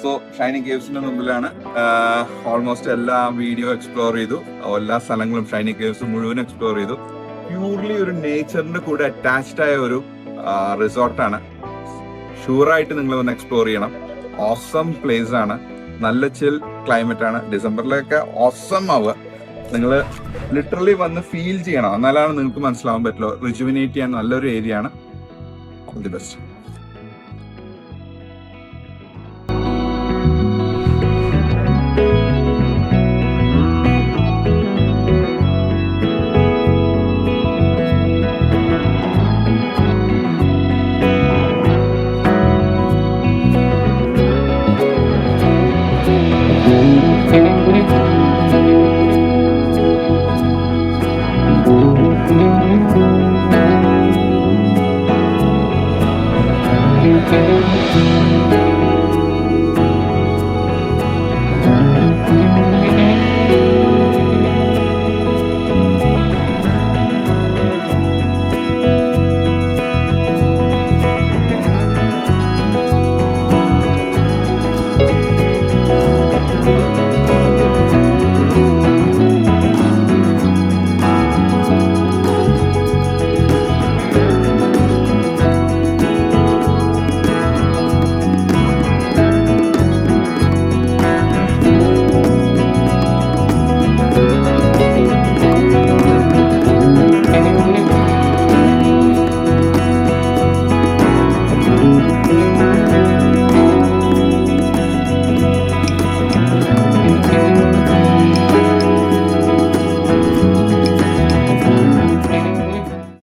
So shining കേവ്സിന്റെ മുമ്പിലാണ്. Almost എല്ലാ video explore ചെയ്തു, എല്ലാ സ്ഥലങ്ങളും ഷൈനിങ് കേവ്സ് മുഴുവൻ എക്സ്പ്ലോർ ചെയ്തു. പ്യൂർലി ഒരു നേച്ചറിന്റെ കൂടെ അറ്റാച്ച്ഡ് ആയ ഒരു റിസോർട്ടാണ്. ഷുവറായിട്ട് നിങ്ങൾ വന്ന് എക്സ്പ്ലോർ ചെയ്യണം. ഓസം പ്ലേസ് ആണ്, നല്ല ചിൽ ക്ലൈമറ്റ് ആണ്. ഡിസംബറിലൊക്കെ ഓസം ആവുക. നിങ്ങൾ ലിറ്ററലി വന്ന് ഫീൽ ചെയ്യണം, എന്നാലാണ് നിങ്ങൾക്ക് മനസ്സിലാവാൻ പറ്റുള്ളൂ. റിജുവിനേറ്റ് ചെയ്യാൻ നല്ലൊരു ഏരിയ ആണ്. All the best. Thank you.